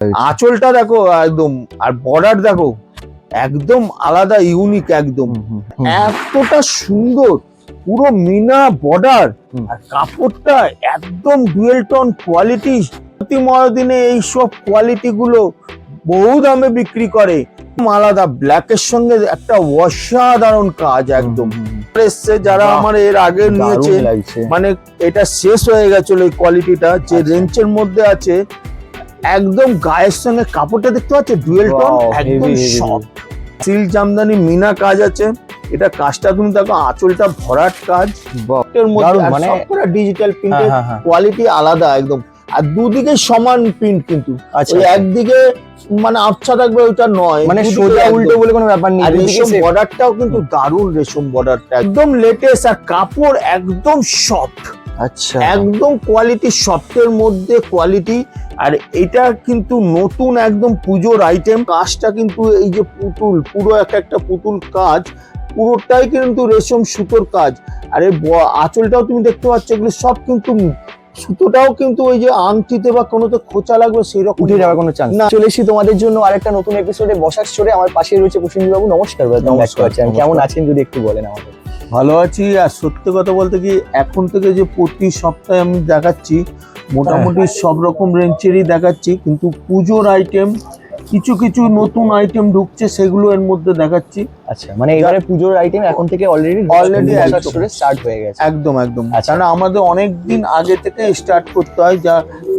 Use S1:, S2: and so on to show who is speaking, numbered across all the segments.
S1: আঁচলটা দেখো একদম, আর বর্ডার দেখো একদম আলাদা, ইউনিক একদম। এতটা সুন্দর পুরো মিনা বর্ডার, আর কাপড়টা একদম ডুয়েল টোন কোয়ালিটি। মহাদিনে এইসব কোয়ালিটি গুলো বহু দামে বিক্রি করে। আলাদা ব্ল্যাকের সঙ্গে একটা অসাধারণ কাজ একদম এসছে। যারা আমার এর আগে নিয়েছে মানে এটা শেষ হয়ে গেছিল এই কোয়ালিটিটা, যে রেঞ্জের মধ্যে আছে একদম গায়ের সঙ্গে কাপড়টা দেখতে পাচ্ছ ডুয়েল টোন, একদম সফট সিল্ক জামদানি মিনা কাজ আছে। এটা কাজটা তুমি দেখো, আঁচলটা ভরাট কাজ, এর মধ্যে মানে ডিজিটাল প্রিন্টের কোয়ালিটি আলাদা একদম। আর দুদিকে সমান প্রিন্ট, কিন্তু একদিকে মানে আবছা থাকবে ওইটা নয়,
S2: মানে সোজা উল্টো বলে কোনো ব্যাপার নেই।
S1: আর রেশম বর্ডারটাও কিন্তু দারুণ, রেশম বর্ডারটা একদম লেটেস্ট, আর কাপড় একদম সফট।
S2: আচ্ছা,
S1: একদম কোয়ালিটি সফটের মধ্যে কোয়ালিটি। আর এটা কিন্তু নতুন একদম পুজোর আইটেম। কাজটা কিন্তু এই যে পুতুল, পুরো একটা পুতুল কাজ, পুরোটাই কিন্তু রেশম সুতোর কাজ। আর এই আঁচলটাও তুমি দেখতে পাচ্ছ, এগুলো সব কিন্তু সুতোটাও কিন্তু ওই যে আংটিতে বা কোনোতে খোঁচা লাগবে সেই রকম
S2: উঠে যাওয়ার কোনো চান্স না। চলে এসেছি তোমাদের জন্য আরেকটা নতুন এপিসোডে বসার স্টোরে। আমার পাশে রয়েছে প্রসেনজিৎ বাবু। নমস্কার ভাই, কেমন আছেন যদি একটু বলেন আমাদের।
S1: ভালো আছি। আর সত্যি কথা বলতে কি, এখন থেকে যে প্রতি সপ্তাহে আমি দেখাচ্ছি মোটামুটি সব রকম রেঞ্জেরই দেখাচ্ছি, কিন্তু পুজোর আইটেম কিছু কিছু নতুন আইটেম ঢুকছে, সেগুলো এর মধ্যে দেখাচ্ছি।
S2: আচ্ছা, মানে এবারে পুজোর আইটেম এখন থেকে অলরেডি স্টার্ট হয়ে গেছে।
S1: একদম একদম, কারণ আমাদের অনেক দিন আগে থেকে স্টার্ট করতে হয়।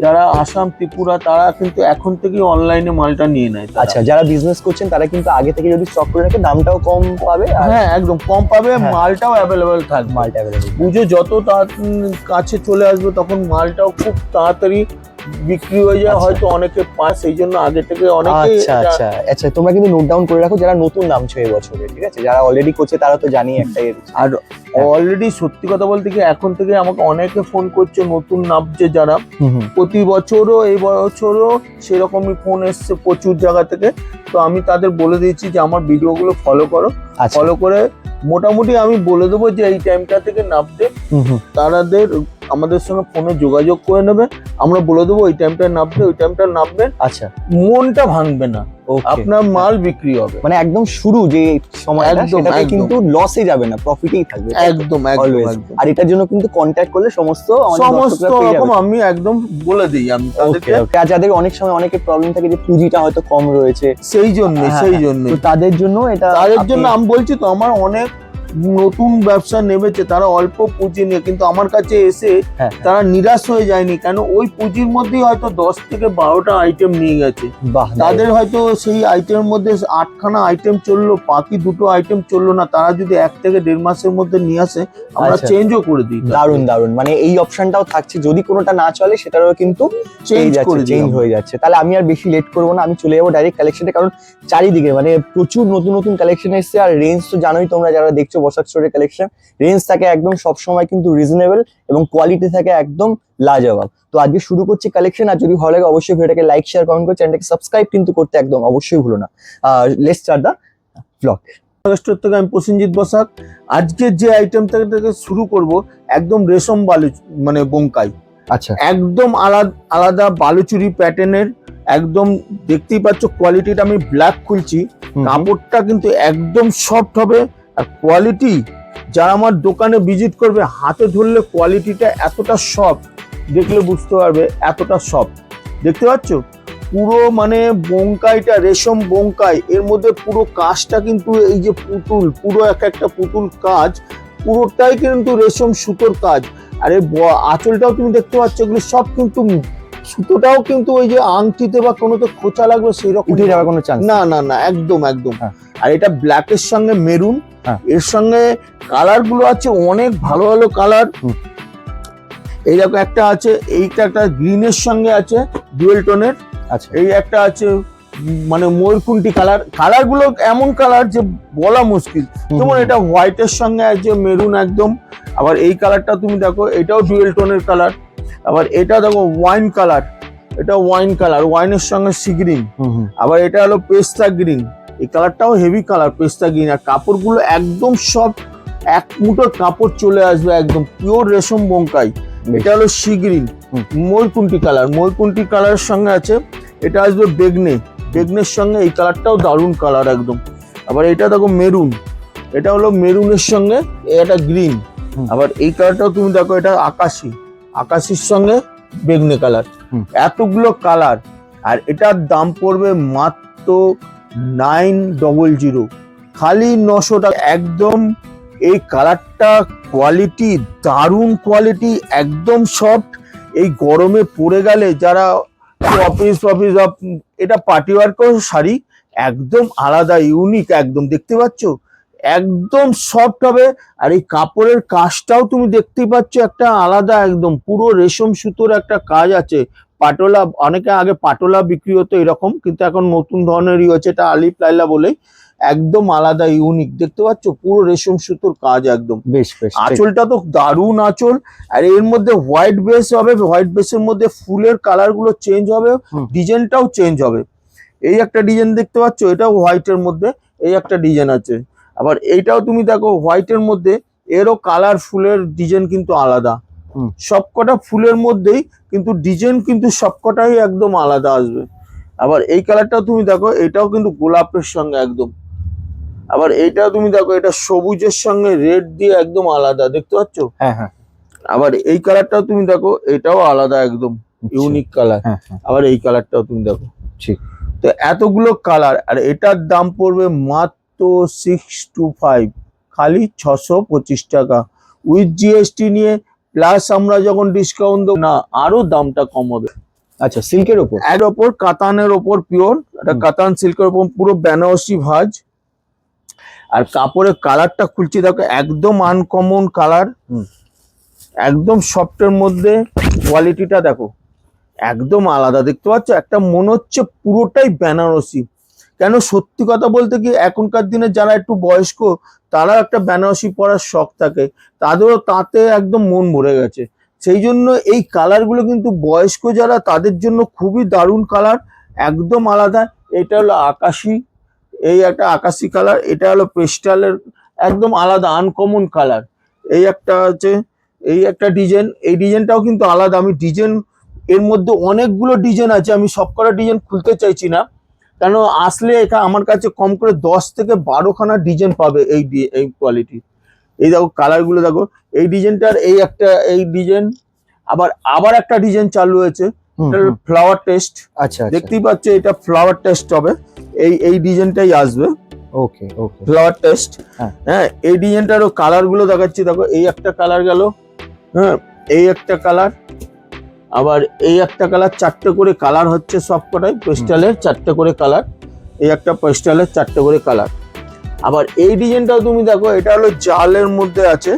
S1: যারা আসাম ত্রিপুরা তারা কিন্তু এখন থেকে অনলাইনে মালটা নিয়ে নেয়।
S2: আচ্ছা, যারা বিজনেস করছেন তারা কিন্তু আগে থেকে যদি স্টক করে রাখে দামটাও কম পাবে।
S1: হ্যাঁ, একদম কম পাবে, মালটাও অ্যাভেলেবেল থাকবে।
S2: মালটা অ্যাভেলেবেল,
S1: পুজো যত কাছে চলে আসবে তখন মালটাও খুব তাড়াতাড়ি বিক্রি হয়ে যায়। হয়তো অনেকে পায়, সেই জন্য আগে থেকে অনেকে।
S2: আচ্ছা, আচ্ছা, তোমরা কিন্তু নোট ডাউন করে রাখো যারা নতুন নামছে এই বছরে, ঠিক আছে? যারা অলরেডি করছে তারা তো জানি একটাই।
S1: আর অলরেডি সত্যি কথা বলতে কি, এখন থেকে আমাকে অনেকে ফোন করছে নতুন নামছে যারা। প্রতি বছরও এই বছরও সেরকমই ফোন এসছে প্রচুর জায়গা থেকে। তো আমি তাদের বলে দিয়েছি যে আমার ভিডিওগুলো ফলো করো, ফলো করে মোটামুটি আমি বলে দেবো যে এই টাইমটা থেকে নামতে। তাদের আমাদের সঙ্গে ফোনে যোগাযোগ করে নেবে, আমরা বলে দেবো ওই টাইমটায় নামবে, ওই টাইমটা নামবেন।
S2: আচ্ছা,
S1: মনটা ভাঙবে না, আপনার মাল বিক্রি হবে।
S2: মানে একদম শুরু যে সময়টা সেটাতে কিন্তু লসে যাবে না, প্রফিটেই থাকবে।
S1: একদম একদম।
S2: আর এটার জন্য কিন্তু কন্ট্যাক্ট করলে সমস্ত
S1: রকম আমি একদম বলে দিই আমি তাদেরকে।
S2: যাদের অনেক সময় অনেকের প্রবলেম থাকে যে পুঁজিটা হয়তো কম রয়েছে,
S1: সেই জন্য
S2: তাদের জন্য এটা,
S1: তাদের জন্য আমি বলছি তো, আমার অনেক নতুন ব্যবসা নেমেছে তারা অল্প পুঁজি নিয়ে, কিন্তু আমার কাছে এসে তারা নিরাশ হয়ে যায়নি। কেন, ওই পুঁজির মধ্যেই হয়তো 10 থেকে 12টা আইটেম নিয়ে গেছে। তাদের হয়তো সেই আইটেমের মধ্যে 8খানা আইটেম চললো, বাকি 2টো আইটেম চললো না। তারা যদি 1 থেকে 1.5 মাসের মধ্যে নিয়ে আসে, আমরা চেঞ্জও করে দিই।
S2: দারুন দারুন, মানে এই অপশনটাও থাকছে, যদি কোনোটা না চলে সেটারও কিন্তু চেঞ্জ হয়ে যাচ্ছে। তাহলে আমি আর বেশি লেট করবো না, আমি চলে যাবো ডাইরেক্ট কালেকশনে। কারণ চারিদিকে মানে প্রচুর নতুন নতুন কালেকশন এসছে। আর রেঞ্জ তো জানোই তোমরা যারা দেখছো বসাক স্টোরের কালেকশন, রেঞ্জ থাকে একদম সবসময় কিন্তু রিজনেবল এবং কোয়ালিটি থাকে একদম লাজবাব। তো আজকে শুরু করছি কালেকশন। আর যদি ভালো লাগে অবশ্যই ভিডিওটাকে লাইক, শেয়ার, কমেন্ট করে চ্যানেলটাকে সাবস্ক্রাইব কিন্তু করতে একদম অবশ্যই ভুলো না। Let's start the blog.
S1: থেকে আমি প্রসেনজিৎ বসাক। আজকে যে আইটেমটা থেকে শুরু করব একদম রেশম বালু, মানে বোমকাই।
S2: আচ্ছা,
S1: একদম আলাদা বালুচুরি প্যাটার্নের, একদম দেখতেই পাচ্ছ কোয়ালিটিটা। আমি ব্ল্যাক খুলছি, কাপড়টা কিন্তু একদম সফট হবে। আর কোয়ালিটি যারা আমার দোকানে ভিজিট করবে, হাতে ধরলে কোয়ালিটিটা এতটা সফট, দেখলে বুঝতে পারবে এতটা সফট। দেখতে পাচ্ছ পুরো মানে বোমকাইটা রেশম বোমকাই, এর মধ্যে পুরো কাজটা কিন্তু এই যে পুতুল, পুরো একটা পুতুল কাজ, পুরোটাই কিন্তু রেশম সুতোর কাজ। আর এই আঁচলটাও তুমি দেখতে পাচ্ছ, এগুলো সব কিন্তু সুতোটাও কিন্তু ওই যে আংটিতে বা কোনোতে খোঁচা লাগবে সেই রকম
S2: উঠে যাওয়ার কোনো চান্স
S1: না। না না, একদম একদম। আর এটা ব্ল্যাকের সঙ্গে মেরুন, এর সঙ্গে কালার গুলো আছে অনেক ভালো ভালো কালার। এই দেখো একটা আছে, এইটা একটা গ্রিনের সঙ্গে আছে ডুয়েল টোনের।
S2: আচ্ছা,
S1: এই একটা আছে মানে ময়ূরকুন্টি কালার। কালার গুলো এমন কালার যে বলা মুশকিল। যেমন এটা হোয়াইটের সঙ্গে আছে মেরুন একদম। আবার এই কালারটা তুমি দেখো, এটাও ডুয়েল টোনের কালার। আবার এটা দেখো ওয়াইন কালার, এটা ওয়াইন কালার, ওয়াইনের সঙ্গে সি গ্রিন। আবার এটা হলো পেস্তা গ্রিন, এই কালারটাও হেভি কালার, পেস্তা গ্রিন। আর কাপড়গুলো একদম সব এক মুঠোর কাপড় চলে আসবে, একদম পিওর রেশম বোমকাই। এটা হলো সি গ্রিন, ময়ূরকুন্টি কালার। ময়ূরকুন্টি কালারের সঙ্গে আছে এটা আসবে বেগনে, বেগনের সঙ্গে এই কালারটাও দারুণ কালার একদম। আবার এটা দেখো মেরুন, এটা হলো মেরুনের সঙ্গে এটা গ্রিন। আবার এই কালারটাও তুমি দেখো, এটা আকাশি, আকাশির সঙ্গে বেগনে কালার। এতগুলো কালার, আর এটার দাম পড়বে মাত্র 900, খালি 900 টাকা একদম। এই কালারটা কোয়ালিটি দারুণ কোয়ালিটি, একদম সফট। এই গরমে পরে গেলে যারা অফিস এটা পার্টি ওয়ার্কের শাড়ি, একদম আলাদা ইউনিক একদম, দেখতে পাচ্ছ একদম সফট হবে। আর এই কাপড়ের কাজটাও তুমি দেখতেই পাচ্ছ একটা আলাদা একদম, পুরো রেশম সুতোর একটা কাজ আছে। পাটোলা, অনেকে আগে পাটোলা বিক্রি হতো এরকম, কিন্তু এখন নতুন ধরনেরই হচ্ছে, এটা আলিফ লাইলা বলে, একদম আলাদা ইউনিক, দেখতে পাচ্ছ পুরো রেশম সুতোর কাজ একদম।
S2: বেশ বেশ,
S1: আঁচলটা তো দারুণ আঁচল, আর এর মধ্যে হোয়াইট বেস হবে, হোয়াইট বেসের মধ্যে ফুলের কালার গুলো চেঞ্জ হবে, ডিজাইনটাও চেঞ্জ হবে। এই একটা ডিজাইন দেখতে পাচ্ছ, এটাও হোয়াইটের মধ্যে এই একটা ডিজাইন আছে। আবার এইটাও তুমি দেখো হোয়াইটের মধ্যে, এরও কালার ফুলের ডিজাইন কিন্তু আলাদা, সবকটা ফুলের মধ্যেই কিন্তু ডিজাইন কিন্তু সবকটাই একদম আলাদা আসবে। আবার এই কালারটাও তুমি দেখো, এটাও কিন্তু গোলাপের সঙ্গে একদম। আবার এইটাও তুমি দেখো, এটা সবুজের সঙ্গে রেড দিয়ে একদম আলাদা, দেখতে পাচ্ছ?
S2: হ্যাঁ হ্যাঁ।
S1: আবার এই কালারটাও তুমি দেখো, এটাও আলাদা একদম ইউনিক কালার। আবার এই কালারটাও তুমি দেখো,
S2: ঠিক।
S1: তো এতগুলো কালার, আর এটার দাম পড়বে মাত্র 625, খালি 625 টাকা উইথ জিএসটি নিয়ে, প্লাস আমরা যখন ডিসকাউন্ট দেবো না আরো দামটা কম হবে।
S2: আচ্ছা, সিল্কের ওপর,
S1: এর ওপর কাতানের ওপর পিওর, এটা কাতান সিল্কের ওপর পুরো বেনারসি ভাঁজ। আর কাপড়ের কালারটা খুলছি দেখো, একদম আনকমন কালার, একদম সফটের মধ্যে, কোয়ালিটিটা দেখো একদম আলাদা, দেখতে পাচ্ছ একটা মনে হচ্ছে পুরোটাই বেনারসি। কেন সত্যি কথা বলতে কি, এখনকার দিনে যারা একটু বয়স্ক তারা একটা বেনারসি পরার শখ থাকে, তাদেরও তাতে একদম মন ভরে গেছে। সেই জন্য এই কালারগুলো কিন্তু বয়স্ক যারা তাদের জন্য খুবই দারুণ কালার, একদম আলাদা। এটা হলো আকাশি, এই একটা আকাশি কালার, এটা হলো পেস্টালের একদম আলাদা আনকমন কালার। এই একটা আছে, এই একটা ডিজাইন, এই ডিজাইনটাও কিন্তু আলাদা। আমি ডিজাইন এর মধ্যে অনেকগুলো ডিজাইন আছে, আমি সবকটা ডিজাইন খুলতে চাইছি না, কেন আসলে এখানে আমার কাছে কম করে 10 থেকে 12খানা ডিজাইন পাবে এই কোয়ালিটি। এই দেখো কালারগুলো দেখো, এই ডিজাইনটার এই একটা এই ডিজাইন, আবার একটা ডিজাইন চালু হয়েছে, ফ্লাওয়ার টেস্ট।
S2: আচ্ছা,
S1: দেখতেই পাচ্ছ এটা ফ্লাওয়ার টেস্ট হবে, এই ডিজাইনটাই আসবে।
S2: ওকে ওকে,
S1: ফ্লাওয়ার টেস্ট। হ্যাঁ, এই ডিজাইনটারও কালার গুলো দেখাচ্ছি দেখো, এই একটা কালার গেল, হ্যাঁ এই একটা কালার, আবার এই একটা কালার, 4টে করে কালার হচ্ছে সবকটাই পেস্টালের, 4টে করে কালার, এই একটা পেস্টালের 4টে করে কালার। আবার এই ডিজাইনটাও তুমি দেখো, এটা হলো জালের মধ্যে আছে,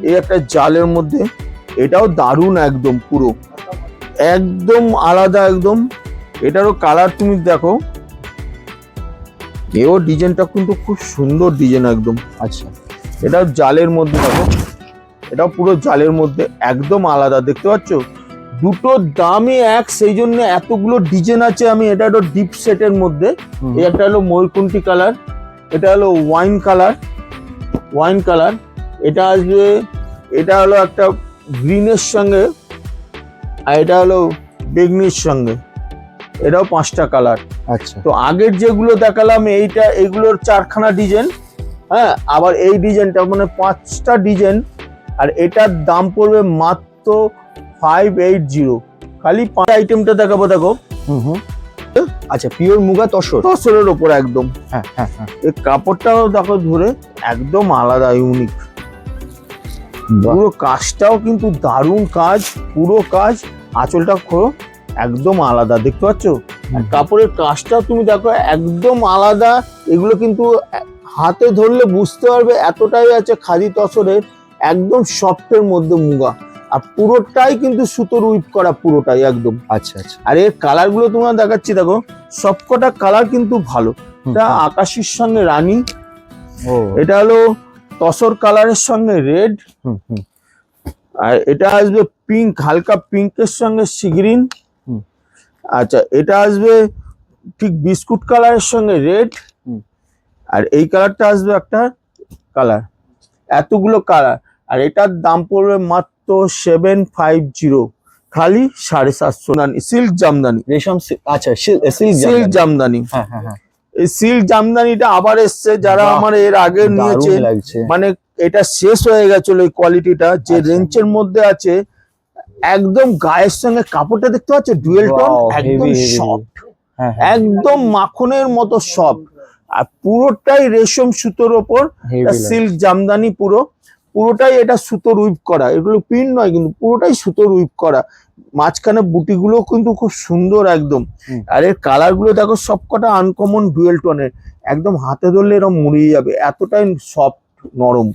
S1: এই একটা জালের মধ্যে, এটাও দারুণ একদম, পুরো একদম আলাদা একদম। এটারও কালার তুমি দেখো, এও ডিজাইনটা কিন্তু খুব সুন্দর ডিজাইন একদম।
S2: আচ্ছা,
S1: এটাও জালের মধ্যে দেখো, এটাও পুরো জালের মধ্যে একদম আলাদা, দেখতে পাচ্ছ দুটোর দামই এক, সেই জন্য এতগুলো ডিজাইন আছে। আমি এটা হলো ডিপ সেটের মধ্যে, এই একটা হলো ময়ূরকণ্ঠী কালার, এটা হলো ওয়াইন কালার, এটা আসবে, এটা হলো একটা গ্রিনের সঙ্গে, আর এটা হলো বেগনির সঙ্গে, এটাও 5টা কালার।
S2: আচ্ছা,
S1: তো আগের যেগুলো দেখালাম এইগুলোর 4খানা ডিজাইন, হ্যাঁ, আবার এই ডিজাইনটা মানে 5টা ডিজাইন, আর এটার দাম পড়বে মাত্র 580, খালি 5 আইটেমটা দেখাবো দেখো।
S2: আচ্ছা, পিওর মুগা
S1: তসরের ওপর একদম।
S2: হ্যাঁ হ্যাঁ হ্যাঁ,
S1: এই কাপড়টাও দেখো ধরে একদম আলাদা ইউনিক, পুরো কাজটাও কিন্তু দারুণ কাজ, পুরো কাজ, আঁচলটা খোলো একদম আলাদা, দেখতে পাচ্ছ? আর কাপড়ের কাজটাও তুমি দেখো একদম আলাদা। এগুলো কিন্তু হাতে ধরলে বুঝতে পারবে এতটাই আছে খাদি তসরের, একদম সফটের মধ্যে মুগা, আর পুরোটাই কিন্তু সুতোর উইপ করা, পুরোটাই একদম।
S2: আচ্ছা আচ্ছা,
S1: আর এর কালার গুলো তোমার দেখাচ্ছি দেখো, সবকটা কালার কিন্তু ভালো। এটা আকাশির সঙ্গে রানী, এটা হলো তসর কালারের সঙ্গে রেড, আর এটা আসবে পিঙ্ক, হালকা পিঙ্কের সঙ্গে সি গ্রিন। আচ্ছা, এটা আসবে ঠিক বিস্কুট কালারের সঙ্গে রেড, আর এই কালারটা আসবে একটা কালার, এতগুলো কালার। আর এটার দাম পড়বে মাত্র 750, খালি 750 সিল্ক জামদানি।
S2: রেশম আচ্ছা সিল্ক
S1: সিল্ক জামদানি,
S2: হ্যাঁ হ্যাঁ হ্যাঁ,
S1: এই সিল্ক জামদানিটা আবার এসছে, যারা
S2: বাহ,
S1: আমার এর আগে নিয়েছে
S2: দারুণ লাগছে।
S1: মানে এটা শেষ হয়ে গেছিল এই কোয়ালিটিটা, যে
S2: আচ্ছা।
S1: রেঞ্জের মধ্যে আছে একদম গায়ের সঙ্গে কাপড়টা দেখতে পাচ্ছ ডুয়েল টোন,
S2: Wow,
S1: একদম
S2: heavy, heavy,
S1: সফট,
S2: হ্যাঁ হ্যাঁ,
S1: একদম মাখনের মতো সফট, আর পুরোটাই রেশম সুতোর ওপর
S2: heavy লাগছে।
S1: সিল্ক জামদানি, পুরোটাই এটা সুতোর উইভ করা, এগুলো প্রিন্ট নয় কিন্তু পুরোটাই সুতোর উইভ করা, মাঝখানে বুটিগুলো কিন্তু খুব সুন্দর একদম। আর এর কালার গুলো দেখো সবকটা আনকমন ডুয়েল টোনের, একদম হাতে ধরলে এরকম মুড়িয়ে যাবে, এতটাই সফট নরম।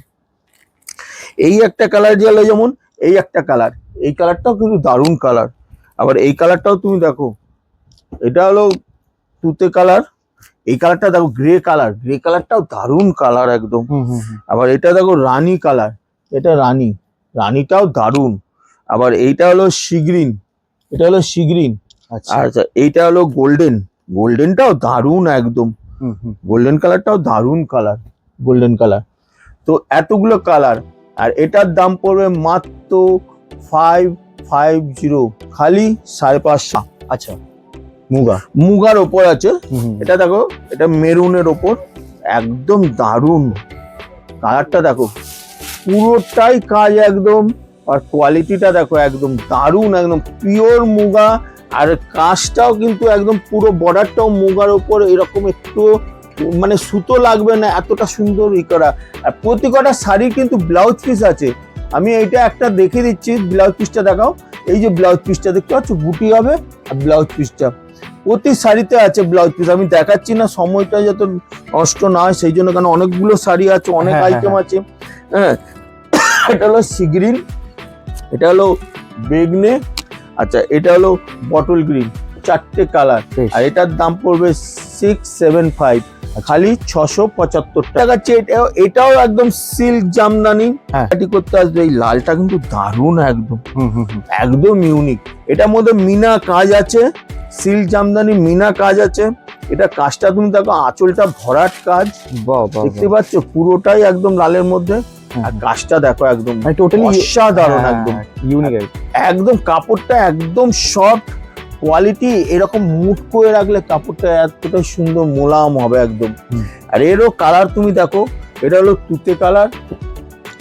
S1: এই একটা কালার গেল, যেমন এই একটা কালার, এই কালারটাও কিন্তু দারুণ কালার। আবার এই কালারটাও তুমি দেখো, এটা হলো তুতে কালার, এই কালারটা দেখো গ্রে কালার, গ্রে কালারটাও দারুণ কালার একদম। আবার এটা দেখো রানী কালার, এটা রানীটাও দারুণ। আবার এইটা হলো সিগ্রিন, এটা হলো সিগ্রিন। আচ্ছা এইটা হলো গোল্ডেনটাও দারুণ একদম, গোল্ডেন কালারটাও দারুণ কালার, গোল্ডেন কালার। তো এতগুলো কালার, আর এটার দাম পড়বে মাত্র 550, খালি 550।
S2: আচ্ছা
S1: মুগার ওপর আছে, এটা দেখো, এটা মেরুনের ওপর, একদম দারুণ কালারটা দেখো, পুরোটাই কাজ একদম, আর কোয়ালিটিটা দেখো একদম দারুণ, একদম পিওর মুগা। আর কাজটাও কিন্তু একদম পুরো বর্ডারটাও মুগার ওপর, এরকম একটু মানে সুতো লাগবে না, এতটা সুন্দর ই করা। আর প্রতি কটা শাড়ি কিন্তু ব্লাউজ পিস আছে, আমি এইটা একটা দেখে দিচ্ছি, ব্লাউজ পিসটা দেখাও। এই যে ব্লাউজ পিসটা দেখতে পাচ্ছ, বুটি হবে আর ব্লাউজ পিসটা প্রতি শাড়িতে আছে ব্লাউজ পিস। আমি দেখাচ্ছি না, সময়টা যাতে নষ্ট না হয় সেই জন্য, কারণ অনেকগুলো শাড়ি আছে, অনেক আইটেম আছে। হ্যাঁ, এটা হলো সিগ্রিন, এটা হলো বেগনে, আচ্ছা এটা হলো বটল গ্রিন, চারটে কালার। আর এটার দাম পড়বে 675, খালি 675 টাকা। এটাও একদম সিল্ক জামদানি, করতে আসবে। এই লালটা কিন্তু দারুণ একদম, একদম ইউনিক। এটার মধ্যে মিনা কাজ আছে, সিল্ক জামদানি মিনা কাজ আছে। এটা কাজটা তুমি দেখো, আঁচলটা ভরাট কাজ, দেখতে পাচ্ছ পুরোটাই একদম লালের মধ্যে। আর কাজটা দেখো একদম টোটালি অসাধারণ, একদম ইউনিক, একদম কাপড়টা একদম সফট কোয়ালিটি, এরকম মুট করে রাখলে কাপড়টা এতটাই সুন্দর মোলায়েম হবে একদম। আর এরও কালার তুমি দেখো, এটা হলো তুতে কালার,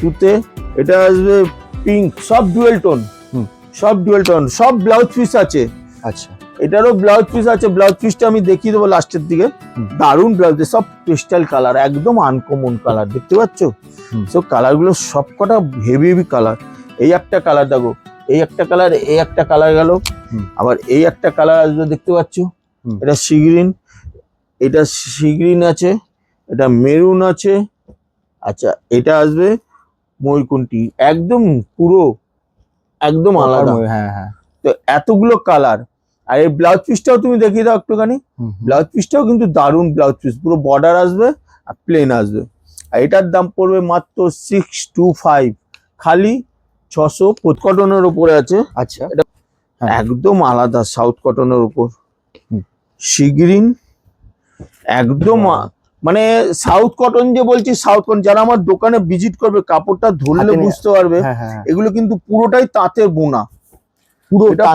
S1: তুতে, এটা আসবে পিঙ্ক, সব ডুয়েল টোন, সব ব্লাউজ পিস আছে। আচ্ছা এটারও ব্লাউজ পিস আছে, ব্লাউজ পিসটা আমি দেখিয়ে দেবো লাস্টের দিকে। দারুণ ব্লাউজ, সব পেস্টাল কালার, একদম আনকমন কালার, দেখতে পাচ্ছ? সব কালার গুলো সবকটা হেভি হেভি কালার। এই একটা কালার দেখো, এই একটা কালার, এই একটা কালার গেল, আবার এই একটা কালার আসবে, দেখতে পাচ্ছ? এটা সিগ্রিন, এটা সিগ্রিন আছে, এটা মেরুন আছে, আচ্ছা এটা আসবে ময়ূরকণ্ঠী, একদম পুরো একদম আলাদা।
S2: হ্যাঁ হ্যাঁ,
S1: তো এতগুলো কালার। আর এই ব্লাউজ পিসটাও তুমি দেখিয়ে দাও একটুখানি, ব্লাউজ পিসটাও কিন্তু দারুণ ব্লাউজ পিস, পুরো বর্ডার আসবে আর প্লেন আসবে। আর এটার দাম পড়বে মাত্র 625, খালি 600। কটনের উপরে আছে,
S2: আচ্ছা
S1: এটা একদম আলাদা, সাউথ কটনের উপর সিগ্রিন, একদম মানে সাউথ কটন যে বলছি, সাউথ কটন। যারা আমার দোকানে ভিজিট করবে কাপড়টা ধরলে বুঝতে পারবে, এগুলো কিন্তু পুরোটাই তাঁতের বোনা,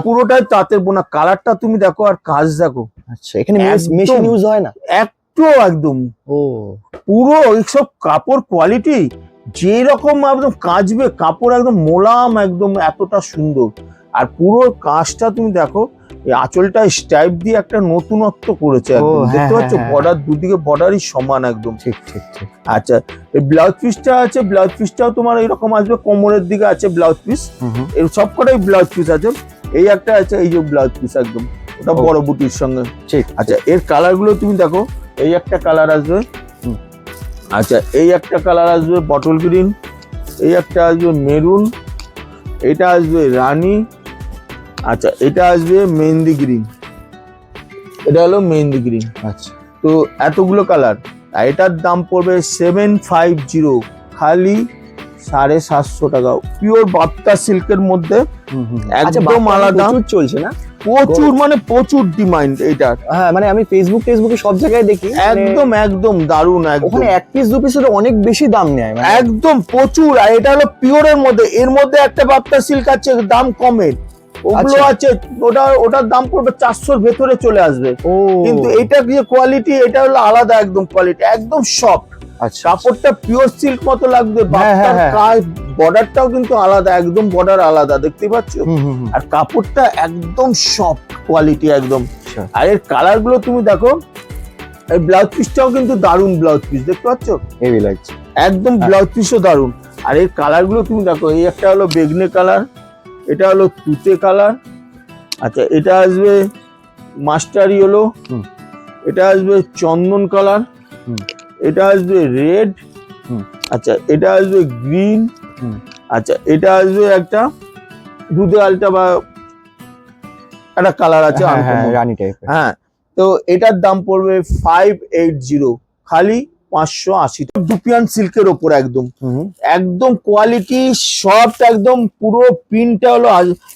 S1: পুরোটাই তাঁতের বোনা। কালারটা তুমি দেখো আর কাজ দেখো।
S2: আচ্ছা এখানে মেশিন ইউজ হয় না
S1: একটু, একদম
S2: ও
S1: পুরো এইসব কাপড় কোয়ালিটি যেরকম একদম কাচবে কাপড়, একদম মোলাম, একদম এতটা সুন্দর। আর পুরো কাজটা তুমি দেখো, এই আঁচলটা স্টাইপ দিয়ে একটা নতুনত্ব করেছে একদম, দেখতে পাচ্ছ? বর্ডার দুদিকে বর্ডারই সমান একদম।
S2: ঠিক ঠিক ঠিক।
S1: আচ্ছা এই ব্লাউজ পিসটা আছে, ব্লাউজ পিসটাও তোমার এরকম আসবে, কোমরের দিকে আছে ব্লাউজ পিস, এর সবকটাই ব্লাউজ পিস আছে। এই একটা আছে, এই যে ব্লাউজ পিস একদম, ওটা বড় বুটির সঙ্গে। ঠিক। আচ্ছা এর কালার গুলো তুমি দেখো, এই একটা কালার আসবে, আচ্ছা এই একটা কালার আসবে বটল গ্রিন, এই একটা আসবে মেরুন, এটা আসবে রানী, আচ্ছা এটা আসবে মেহেন্দি গ্রিন, এটা হলো মেহেন্দি গ্রিন। আচ্ছা তো এতগুলো কালার। আর এটার দাম পড়বে 750, খালি 750 টাকা। পিওর বাপ্তা সিল্কের মধ্যে, একদম আলাদা
S2: চলছে না,
S1: প্রচুর মানে প্রচুর ডিমান্ড এটার।
S2: হ্যাঁ মানে আমি ফেসবুকে সব জায়গায় দেখি,
S1: একদম একদম দারুণ,
S2: ওখানে এক পিস দু পিসের অনেক বেশি দাম নেয়,
S1: একদম প্রচুর। আর এটা হলো পিওরের মধ্যে, এর মধ্যে একটা বাপ্তা সিল্ক আছে দাম কমের, ওগুলো
S2: আচ্ছা।
S1: আছে, ওটার দাম পড়বে 400-র ভেতরে চলে আসবে।
S2: ও
S1: কিন্তু এটা যে কোয়ালিটি, এটা হলো আলাদা একদম কোয়ালিটি, একদম সফট।
S2: আচ্ছা
S1: কাপড়টা পিওর সিল্ক মতো লাগবে,
S2: হ্যাঁ,
S1: বাপ্পার
S2: হ্যাঁ।
S1: কাজ, বর্ডারটাও কিন্তু আলাদা, একদম বর্ডার আলাদা, দেখতে পাচ্ছ?
S2: হুম।
S1: আর কাপড়টা একদম সফট কোয়ালিটি একদম।
S2: আচ্ছা।
S1: আর এর কালার গুলো তুমি দেখো, এই ব্লাউজ পিসটাও কিন্তু দারুণ ব্লাউজ পিস, দেখতে পাচ্ছ?
S2: হেভি লাগছে।
S1: একদম
S2: হ্যাঁ।
S1: ব্লাউজ পিসও দারুণ। আর এর কালার গুলো তুমি দেখো, এই একটা হলো বেগনে কালার, এটা হলো তুতে কালার, আচ্ছা এটা আসবে মাস্টার ইয়েলো,
S2: হুম।
S1: এটা আসবে চন্দন কালার,
S2: হুম।
S1: এটা আসবে রেড,
S2: হুম।
S1: আচ্ছা এটা আসবে গ্রিন,
S2: হুম।
S1: আচ্ছা এটা আসবে একটা দুধে আলটা বা একটা কালার আছে
S2: হ্যাঁ, হ্যাঁ,
S1: uncommon।
S2: রানী টাইপের।
S1: হ্যাঁ, তো এটার দাম পড়বে 580, খালি 580। ডুপিয়ান সিল্কের ওপর একদম,
S2: হুম।
S1: একদম কোয়ালিটি সফট, একদম পুরো প্রিন্টটা হলো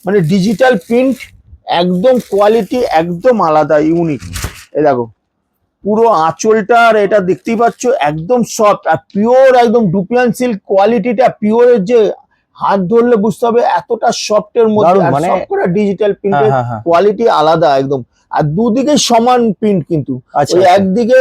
S1: মানে ডিজিটাল প্রিন্ট, একদম কোয়ালিটি একদম আলাদা, ইউনিক। এই দেখো পুরো আঁচলটা, আর এটা দেখতেই পাচ্ছ একদম সফট আর পিওর, একদম ডুপিয়ান সিল্ক কোয়ালিটিটা পিওরের, যে হাত ধরলে বুঝতে হবে এতটা সফটের মধ্যে,
S2: দারুণ,
S1: আর
S2: মানে
S1: সব করে ডিজিটাল প্রিন্টের
S2: হ্যাঁ।
S1: কোয়ালিটি আলাদা একদম। আর দুদিকে সমান প্রিন্ট, কিন্তু
S2: আচ্ছা,
S1: ওই
S2: আচ্ছা।
S1: একদিকে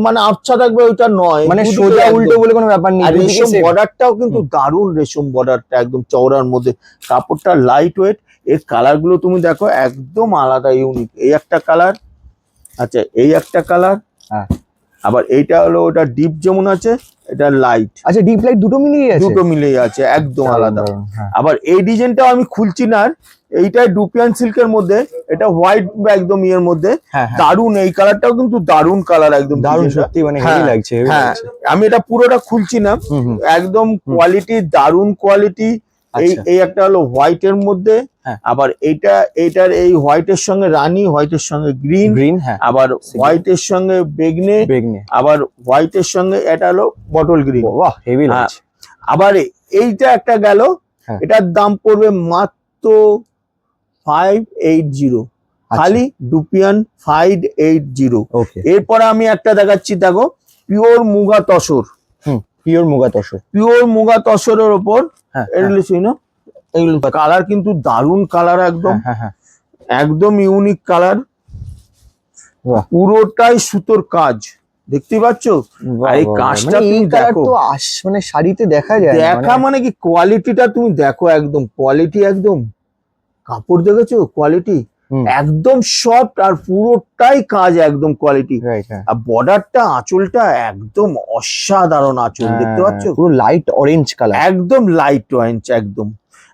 S1: মানে আবছা থাকবে ওইটা নয়,
S2: মানে
S1: দুদিকে
S2: সোজা
S1: একদম।
S2: উল্টো বলে কোনো ব্যাপার নেই,
S1: আর
S2: দুদিকে
S1: রেশম
S2: same।
S1: বর্ডারটাও কিন্তু দারুণ, রেশম বর্ডারটা একদম চওড়ার মধ্যে, কাপড়টা লাইট ওয়েট। এর কালার গুলো তুমি দেখো একদম আলাদা, ইউনিক। এই একটা কালার, আচ্ছা এই একটা কালার,
S2: হ্যাঁ।
S1: আবার এইটা হলো ওটা ডিপ যেমন আছে, এটা লাইট,
S2: আচ্ছা, ডিপ লাইট দুটো মিলিয়ে আছে?
S1: দুটো মিলেই আছে, একদম
S2: দারুণ,
S1: আলাদা।
S2: দারুণ, হ্যাঁ।
S1: আবার এই ডিজাইনটাও আমি খুলছি না, এইটা ডুপিয়ান সিল্কের মধ্যে, এটা হোয়াইট একদম ইয়ের মধ্যে,
S2: হ্যাঁ, হ্যাঁ।
S1: দারুণ। এই কালারটাও কিন্তু দারুণ কালার একদম,
S2: দারুণ,
S1: ডিজাইনটা।
S2: সত্যি মানে
S1: হ্যাঁ,
S2: হেভি লাগছে, হেভি
S1: হ্যাঁ,
S2: লাগছে।
S1: আমি এটা পুরোটা খুলছি না,
S2: হুম।
S1: একদম কোয়ালিটি দারুণ কোয়ালিটি।
S2: আচ্ছা।
S1: এই একটা হলো হোয়াইটের মধ্যে,
S2: হ্যাঁ।
S1: আবার এইটার এই হোয়াইটের সঙ্গে রানী, হোয়াইটের সঙ্গে গ্রিন,
S2: গ্রিন, হ্যাঁ।
S1: আবার হোয়াইটের সঙ্গে বেগনে,
S2: বেগনে,
S1: আবার হোয়াইটের সঙ্গে এটা হলো বটল গ্রিন।
S2: বাহ হেভি লাগছে।
S1: আবার এইটা একটা গেল,
S2: হ্যাঁ।
S1: এটার দাম পড়বে মাত্র 580, খালি ডুপিয়ান 580।
S2: ওকে।
S1: এরপরে আমি একটা দেখাচ্ছি, দেখো pure muga tussar,
S2: pure muga tussar.
S1: Pure muga তসরের ওপর,
S2: হ্যাঁ,
S1: এগুলো শুনো, এগুলো কালার কিন্তু দারুণ কালার, একদম
S2: হ্যাঁ।
S1: একদম ইউনিক কালার,
S2: বাহ।
S1: পুরোটাই সুতোর কাজ, দেখতে পাচ্ছ? আর এই কাজটা
S2: মানে এই
S1: তুমি
S2: কালার
S1: দেখো,
S2: তো মানে শাড়িতে দেখা যায় না,
S1: দেখা মানে কি কোয়ালিটিটা তুমি দেখো, একদম কোয়ালিটি, একদম কাপড় দেখেছো কোয়ালিটি, একদম সফট, আর পুরোটাই কাজ একদম কোয়ালিটি।
S2: রাইট, হ্যাঁ।
S1: আর বর্ডারটা, আঁচলটা একদম অসাধারণ আঁচল, দেখতে পাচ্ছ?
S2: পুরো লাইট অরেঞ্জ কালার,
S1: একদম লাইট অরেঞ্জ একদম।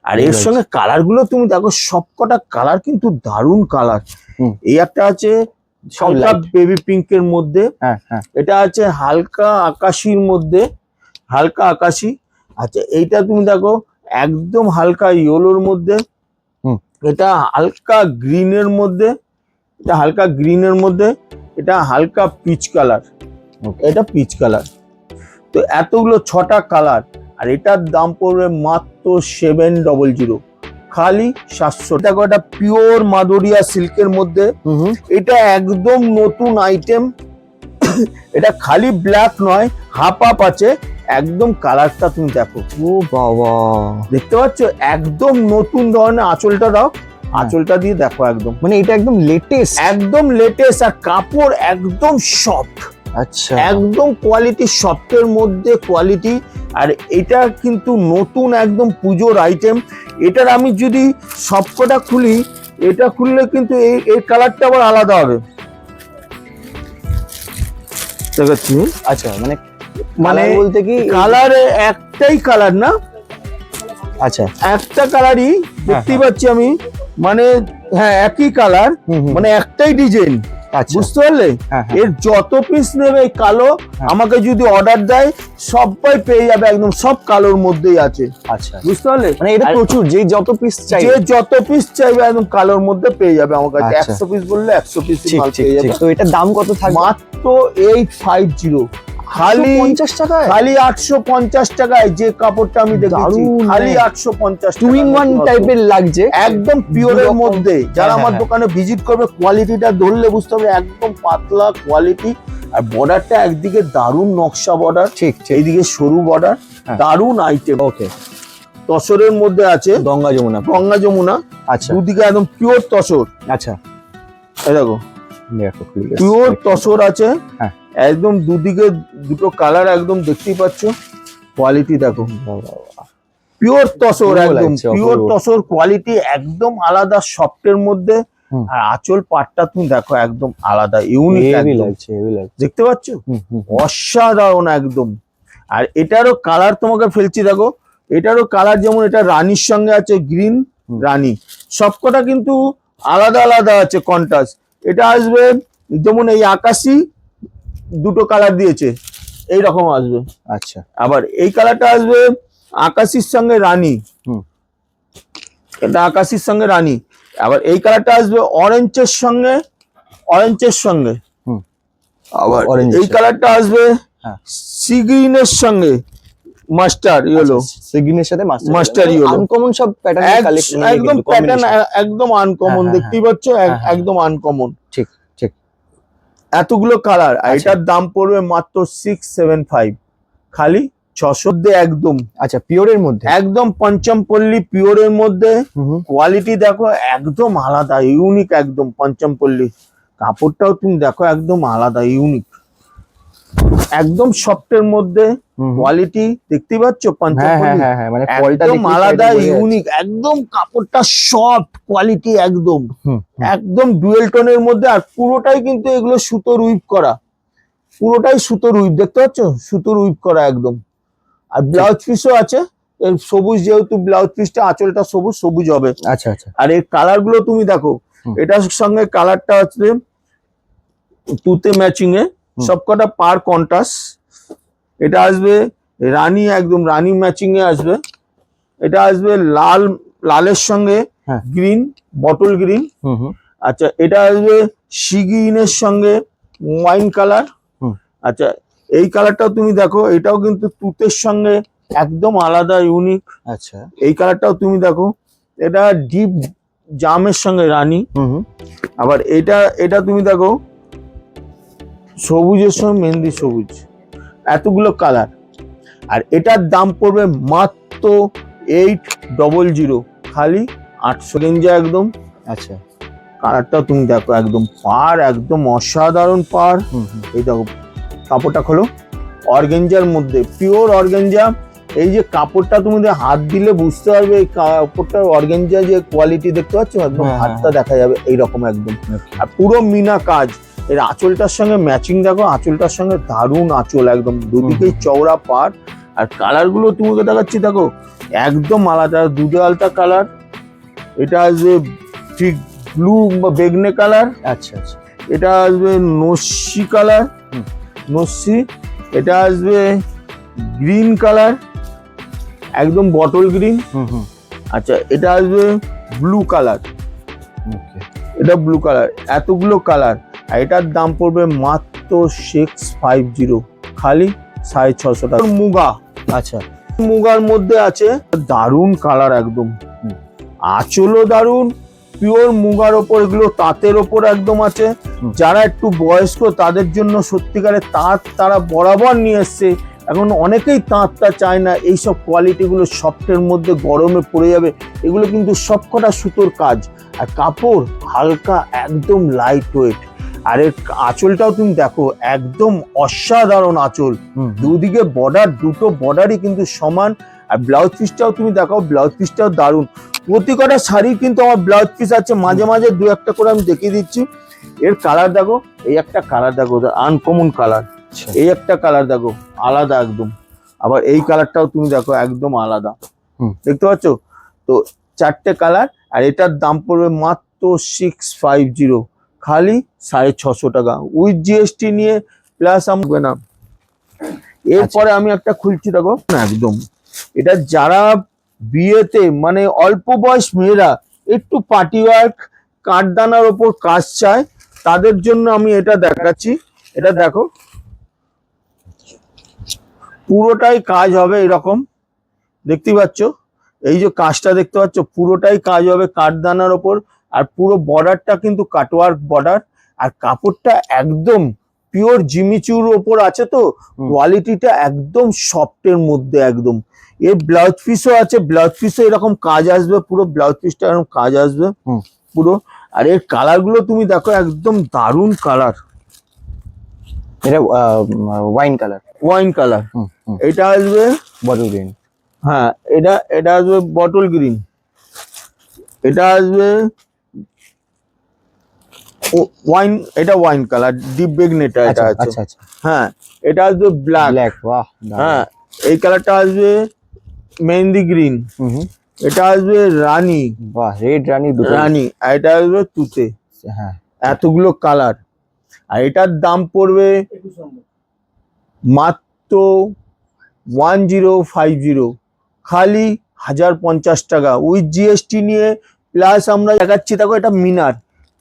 S1: আর এর
S2: Right.
S1: সঙ্গে কালার গুলো তুমি দেখো, সবকটা কালার কিন্তু দারুণ কালার। এই একটা আছে হালকা বেবি পিঙ্কের মধ্যে,
S2: হ্যাঁ।
S1: এটা আছে হালকা আকাশির মধ্যে, হালকা আকাশি। আচ্ছা এইটা তুমি দেখো একদম হালকা ইয়েলোর মধ্যে, এটা হালকা গ্রিনের মধ্যে, এটা হালকা গ্রিনের মধ্যে, এটা হালকা পিচ কালার, এটা পিচ কালার। তো এতগুলো 6টা কালার, আর এটার দাম পড়বে মাত্র 700, খালি 700 টাকা। এটা পিওর মাদুরিয়া সিল্কের মধ্যে, এটা একদম নতুন আইটেম। এটা খালি ব্ল্যাক নয়, হাফ হাফ আছে, একদম কালারটা তুমি দেখো,
S2: ও বাবা,
S1: দেখতে পাচ্ছ? একদম নতুন ধরনের। আঁচলটা দাও, আঁচলটা দিয়ে দেখো, একদম
S2: মানে এটা একদম লেটেস্ট,
S1: একদম লেটেস্ট। আর কাপড় একদম সফট,
S2: আচ্ছা
S1: একদম কোয়ালিটি, সফটের মধ্যে কোয়ালিটি। আর এটা কিন্তু নতুন একদম পুজোর আইটেম। এটার আমি যদি সবকটা খুলি, এটা খুললে কিন্তু এই কালারটা আবার আলাদা হবে, দেখাচ্ছি।
S2: আচ্ছা, মানে
S1: মানে
S2: বলতে কি
S1: কালারে একটাই কালার না,
S2: আচ্ছা
S1: একটা কালারই দেখতেই পাচ্ছি আমি, মানে হ্যাঁ একই কালার, মানে একটাই ডিজাইন,
S2: আচ্ছা
S1: বুঝতে পারলে? এর যত পিস নেবে কালো, আমাকে যদি অর্ডার দেয় সবাই পেয়ে যাবে, একদম সব কালোর মধ্যেই আছে,
S2: আচ্ছা
S1: বুঝতে পারলে?
S2: মানে এটা প্রচুর, যে যত পিস চাই,
S1: যে যত পিস চাইবে একদম কালোর মধ্যে পেয়ে যাবে আমার কাছে।
S2: আচ্ছা।
S1: 100 পিস বললে 100 পিস মাল
S2: ঠিক
S1: পেয়ে যাবে।
S2: তো এটার দাম কত থাকবে?
S1: মাত্র 850, খালি
S2: 50 টাকায়,
S1: খালি 850 টাকায়। যে কাপড়টা আমি দেখেছি
S2: দারুণ,
S1: খালি
S2: মানে
S1: 850
S2: টু ইন ওয়ান টাইপের লাগছে,
S1: একদম পিওরের
S2: দুরকম।
S1: মধ্যে। যারা আমার
S2: হ্যাঁ।
S1: দোকানে ভিজিট করবে, কোয়ালিটিটা ধরলে বুঝতে হবে, একদম পাতলা কোয়ালিটি। আর বর্ডারটা একদিকে দারুণ নকশা বর্ডার,
S2: ঠিক
S1: এইদিকে সরু বর্ডার,
S2: হ্যাঁ।
S1: দারুণ আইটেম।
S2: ওকে,
S1: তসরের মধ্যে আছে,
S2: গঙ্গা যমুনা। আচ্ছা,
S1: দুদিকে একদম পিওর তসর।
S2: আচ্ছা,
S1: এই দেখো
S2: দেখো
S1: পিওর তসর আছে।
S2: হ্যাঁ।
S1: একদম দুদিকে দুটো কালার একদম দেখতেই পাচ্ছ, কোয়ালিটি দেখো, পিওর তসর, একদম পিওর তসর, কোয়ালিটি একদম আলাদা, সফটের মধ্যে। আর আঁচল পাটটা তুমি দেখো একদম আলাদা, ইউনিক
S2: লাগছে,
S1: দেখতে পাচ্ছ, অসাধারণ একদম। আর এটারও কালার তোমাকে ফেলছি দেখো, এটারও কালার যেমন এটা রানীর সঙ্গে আছে, গ্রিন রানী, সবকটা কিন্তু আলাদা আলাদা আছে কন্ট্রাস্ট। এটা আসবে যেমন এই আকাশি দুটো কালার দিয়েছে, এই রকম আসবে।
S2: আচ্ছা,
S1: আবার এই কালারটা আসবে আকাশির সঙ্গে রানী, এটা আকাশির সঙ্গে রানী। আবার এই কালারটা আসবে অরেঞ্জের সঙ্গে, আবার এই কালারটা আসবে সি গ্রিনের সঙ্গে মাস্টার ইয়েলো,
S2: সি গ্রিনের সাথে
S1: মাস্টার ইয়েলো,
S2: আনকমন সব প্যাটার্ন কালেকশন,
S1: একদম প্যাটার্ন একদম আনকমন, দেখতেই পাচ্ছ একদম আনকমন।
S2: ঠিক ঠিক,
S1: এতগুলো কালার। আর এটার দাম পড়বে মাত্র 675, খালি 600 দিয়ে একদম।
S2: আচ্ছা, পিওরের মধ্যে,
S1: একদম পঞ্চমপল্লী পিওরের মধ্যে, কোয়ালিটি দেখো একদম আলাদা, ইউনিক একদম পঞ্চমপল্লী। কাপড়টাও তুমি দেখো একদম আলাদা, ইউনিক, একদম সফটের মধ্যে, কোয়ালিটি দেখতে পাচ্ছ পঞ্চমপল্লী,
S2: মানে
S1: একদম আলাদা, ইউনিক একদম, কাপড়টা সফট, কোয়ালিটি একদম একদম ডুয়েল টোনের মধ্যে। আর পুরোটাই কিন্তু এগুলো সুতোর উইভ করা, পুরোটাই সুতোর উইভ, দেখতে পাচ্ছ সুতোর উইভ করা একদম। আর ব্লাউজ পিসও আছে এর সবুজ, যেহেতু ব্লাউজ পিসটা আঁচলটা সবুজ হবে।
S2: আচ্ছা আচ্ছা,
S1: আর এর কালার গুলো তুমি দেখো, এটার সঙ্গে কালারটা আছে তুতে ম্যাচিং এ, সবকটা পার কন্ট্রাস্ট। এটা আসবে রানী, একদম রানী ম্যাচিং এ আসবে। এটা আসবে লালের সঙ্গে গ্রিন, বটল গ্রিন। আচ্ছা, এটা আসবে সি গ্রিনের সঙ্গে ওয়াইন কালার। আচ্ছা, এই কালারটাও তুমি দেখো, এটাও কিন্তু তুতের সঙ্গে একদম আলাদা, ইউনিক।
S2: আচ্ছা,
S1: এই কালারটাও তুমি দেখো, এটা ডিপ জামের সঙ্গে রানী। আবার এটা তুমি দেখো সবুজের সঙ্গে মেহেন্দি সবুজ, এতগুলো কালার। আর এটার দাম পড়বে মাত্র 800, খালি 800 গেঞ্জা একদম।
S2: আচ্ছা,
S1: কালারটাও তুমি দেখো একদম পার, একদম অসাধারণ পার। এই দেখো কাপড়টা খোলো, অর্গেঞ্জার মধ্যে, পিওর অর্গেঞ্জা। এই যে কাপড়টা তুমি হাত দিলে বুঝতে পারবে এই কাপড়টা অর্গেঞ্জা, যে কোয়ালিটি দেখতে পাচ্ছ একদম, হাতটা দেখা যাবে এইরকম একদম। আর পুরো মিনা কাজ, এর আঁচলটার সঙ্গে ম্যাচিং দেখো, আঁচলটার সঙ্গে দারুণ আঁচল, একদম দুদিকেই চওড়া পার। আর কালার গুলো তোমাকে দেখাচ্ছি দেখো একদম আলাদা, দুধে আলতা কালার, এটা আসবে ঠিক ব্লু বা বেগনে কালার।
S2: আচ্ছা আচ্ছা,
S1: এটা আসবে নস্যি কালার, নস্যি। এটা আসবে গ্রিন কালার, একদম বটল গ্রিন। আচ্ছা, এটা আসবে ব্লু কালার, এটা ব্লু কালার, এতগুলো কালার। আর এটার দাম পড়বে মাত্র 650, খালি 650 টাকা। মুগা,
S2: আচ্ছা,
S1: মুগার মধ্যে আছে দারুণ কালার একদম, আঁচলও দারুণ, পিওর মুগার ওপর, এগুলো তাঁতের ওপর একদম আছে। যারা একটু বয়স্ক তাদের জন্য সত্যিকারের তাঁত তারা বরাবর নিয়ে এসছে। এখন অনেকেই তাঁতটা চায় না, এইসব কোয়ালিটি গুলো সফটের মধ্যে, গরমে পড়ে যাবে, এগুলো কিন্তু সবকটা সুতোর কাজ। আর কাপড় হালকা, একদম লাইট ওয়েট। আর এর আঁচলটাও তুমি দেখো একদম অসাধারণ আঁচল, দুদিকে বর্ডার, দুটো বর্ডারই কিন্তু সমান। আর ব্লাউজ পিসটাও তুমি দেখো, ব্লাউজ পিসটাও দারুণ। প্রতি কটা শাড়ি কিন্তু আমার ব্লাউজ পিস আছে, মাঝে মাঝে দু একটা করে আমি দেখিয়ে দিচ্ছি। এর কালার দেখো, এই একটা কালার দেখো আনকমন কালার, এই একটা কালার দেখো আলাদা একদম। আবার এই কালারটাও তুমি দেখো একদম আলাদা, দেখতে পাচ্ছ তো, চারটে কালার। আর এটার দাম পড়বে মাত্র 650, খালি 650 টাকা, উইথ জিএসটি নিয়ে প্লাস আমবে না। এরপরে আমি একটা খুলছি দেখো, একদম এটা যারা বিয়েতে মানে অল্প বয়স মেয়েরা একটু পার্টি ওয়ার্ক, কাঠদানার ওপর কাজ চায়, তাদের জন্য আমি এটা দেখাচ্ছি। এটা দেখো পুরোটাই কাজ হবে এরকম, দেখতে পাচ্ছ এই যে কাজটা দেখতে পাচ্ছ, পুরোটাই কাজ হবে কাঠদানার ওপর। আর পুরো বর্ডারটা কিন্তু কাটওয়ার্ক বর্ডার। আর কাপড়টা একদম পিওর জিমিচুর ওপর আছে তো, কোয়ালিটিটা একদম সফটের মধ্যে একদম। এর ব্লাউজ পিসও আছে, ব্লাউজ পিসও এরকম কাজ আসবে, পুরো ব্লাউজ পিসটা এরকম কাজ আসবে পুরো। আর এর কালার গুলো তুমি দেখো একদম দারুণ কালার,
S2: এটা ওয়াইন কালার,
S1: ওয়াইন কালার। এটা আসবে
S2: বটল গ্রিন,
S1: হ্যাঁ এটা আসবে বটল গ্রিন, এটা আসবে ওয়াইন, এটা ওয়াইন কালার ডিপ বেগনেটা এটা আছে।
S2: আচ্ছা আচ্ছা,
S1: হ্যাঁ এটা আসবে ব্ল্যাক,
S2: ব্ল্যাক, বাহ।
S1: হ্যাঁ এই কালারটা আসবে মেহেন্দি গ্রিন, এটা আসবে রানী,
S2: বাহ, রেড রানী, দুটো
S1: রানী, আর এটা আসবে তুতে।
S2: হ্যাঁ,
S1: এতগুলো কালার। আর এটার দাম পড়বে মাত্র 1050, খালি 1050 টাকা উইথ জিএসটি নিয়ে। প্লাস আমরা দেখাচ্ছি দেখো এটা মিনার,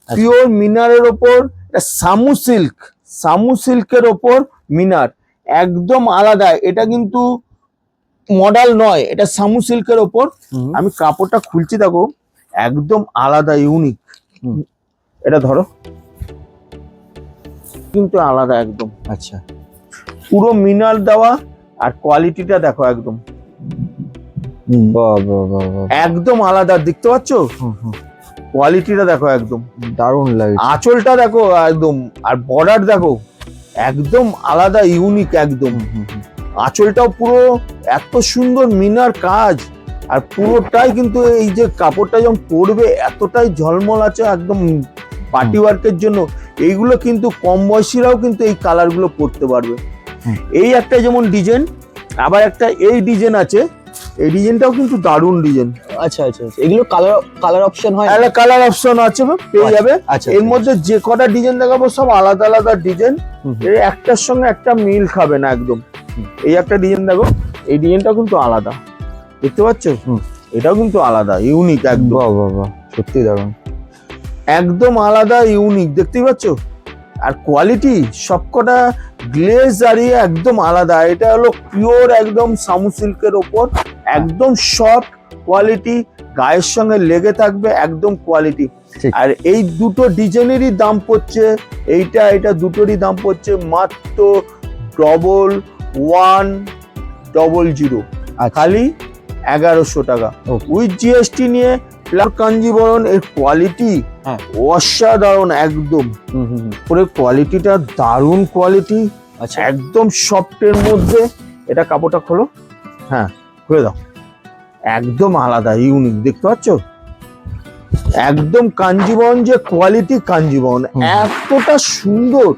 S1: পিওর মিনারের ওপর, এটা সামু সিল্ক, সামু সিল্কের ওপর মিনার, একদম আলাদা। এটা কিন্তু মডেল নয়, এটা সামু সিল্কের ওপর। আমি কাপড়টা খুলছি দেখো, একদম আলাদা ইউনিক। এটা ধরো, কিন্তু আলাদা একদম।
S2: আচ্ছা,
S1: পুরো মিনার দেওয়া, আর কোয়ালিটিটা দেখো একদম,
S2: বাহ বাহ বাহ বাহ,
S1: একদম আলাদা। দেখতে পাচ্ছ কোয়ালিটিটা দেখো একদম
S2: দারুণ লাগে।
S1: আঁচলটা দেখো একদম, আর বর্ডার দেখো একদম আলাদা ইউনিক একদম। আঁচলটাও পুরো এত সুন্দর মিনার কাজ, আর পুরোটাই কিন্তু এই যে কাপড়টা যখন পরবে এতটাই ঝলমল আছে একদম পার্টি ওয়ার্কের জন্য। এইগুলো কিন্তু কম বয়সীরাও কিন্তু এই কালারগুলো পরতে পারবে। এই একটা যেমন ডিজাইন, আবার একটা এই ডিজাইন আছে, এই ডিজাইনটাও কিন্তু দারুণ ডিজাইন।
S2: আচ্ছা আচ্ছা, এগুলো কালার অপশন হয়?
S1: একটা কালার অপশন আছে, পেয়ে যাবে।
S2: আচ্ছা,
S1: এর মধ্যে যে কটা ডিজাইন দেখাবো সব আলাদা আলাদা ডিজাইন, এর একটার সঙ্গে একটা মিল খাবে না একদম। এই একটা ডিজাইন দেখো, এই ডিজাইনটাও কিন্তু আলাদা, দেখতে পাচ্ছ? এটাও কিন্তু আলাদা ইউনিক একদম।
S2: বাহ বাহ বাহ, সত্যি দারুণ,
S1: একদম আলাদা ইউনিক, দেখতেই পাচ্ছ। আর কোয়ালিটি সবকটা গ্লেজ আর একদম আলাদা। এটা হলো পিওর একদম সামু সিল্কের ওপর, একদম সফট কোয়ালিটি, গায়ের সঙ্গে লেগে থাকবে একদম কোয়ালিটি। আর এই দুটো ডিজাইনেরই দাম পড়ছে, এটা দুটোরই দাম পড়ছে মাত্র 1100, খালি 1100 টাকা উইথ জিএসটি নিয়ে। কাঞ্জিবরণ এর কোয়ালিটি অসাধারণ একদম, পুরো কোয়ালিটিটা দারুণ কোয়ালিটি, একদম সফটের মধ্যে। এটা কাপড়টা খোলো, হ্যাঁ খুলে দাও, একদম আলাদা ইউনিক, দেখতে পাচ্ছ? একদম কাঞ্জিবরণ যে কোয়ালিটি, কাঞ্জিবরণ এতটা সুন্দর,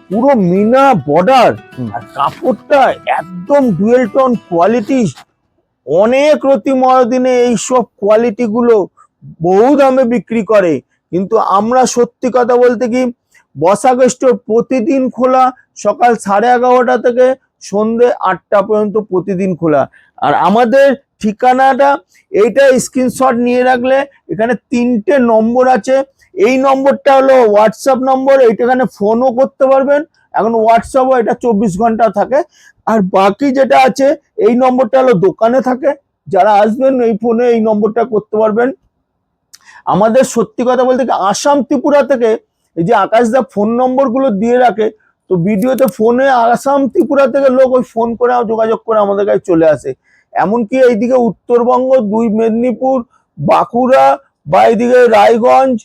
S1: পুরো মিনা বর্ডার, আর কাপড়টা একদম ডুয়েল টোন কোয়ালিটি। অনেক রতি ময়দিনে এইসব কোয়ালিটি গুলো বহু দামে বিক্রি করে, কিন্তু আমরা সত্যি কথা বলতে কি, বসাক স্টোর প্রতিদিন খোলা, সকাল 11:30 থেকে সন্ধে 8টা পর্যন্ত প্রতিদিন খোলা। আর আমাদের ঠিকানাটা এইটা স্ক্রিনশট নিয়ে রাখলে, এখানে 3টে নম্বর আছে। এই নম্বরটা হলো হোয়াটসঅ্যাপ নম্বর, এইটাখানে ফোনও করতে পারবেন, এখন হোয়াটসঅ্যাপও এটা 24 ঘন্টা থাকে। আর বাকি যেটা আছে এই নম্বরটা হলো দোকানে থাকে, যারা আসবেন এই ফোনে এই নম্বরটা করতে পারবেন। আমাদের সত্যি কথা বলতে কি, আসাম ত্রিপুরা থেকে এই যে আকাশদা ফোন নম্বর গুলো দিয়ে রাখে, তো ভিডিওতে ফোনে আসাম ত্রিপুরা থেকে লোক ওই ফোন করে যোগাযোগ করে আমাদের কাছে চলে আসে। এমনকি এইদিকে উত্তরবঙ্গ, 2 মেদিনীপুর, বাঁকুড়া বা এইদিকে রায়গঞ্জ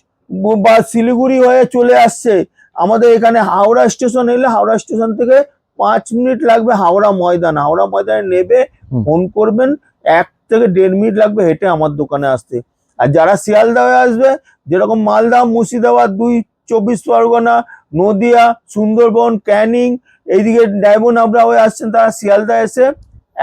S1: বা শিলিগুড়ি হয়ে চলে আসছে। আমাদের এখানে হাওড়া স্টেশন এলে, হাওড়া স্টেশন থেকে 5 মিনিট লাগবে হাওড়া ময়দান, হাওড়া ময়দানে নেবে, ফোন করবেন, 1 থেকে 1.5 মিনিট লাগবে হেঁটে আমার দোকানে আসতে। আর যারা শিয়ালদা আসবে, যেরকম মালদা, মুর্শিদাবাদ, 2 24 পরগনা, নদিয়া, সুন্দরবন, ক্যানিং, এইদিকে ডায়মন্ড হাবড়া হয়ে আসছেন, তারা শিয়ালদা এসে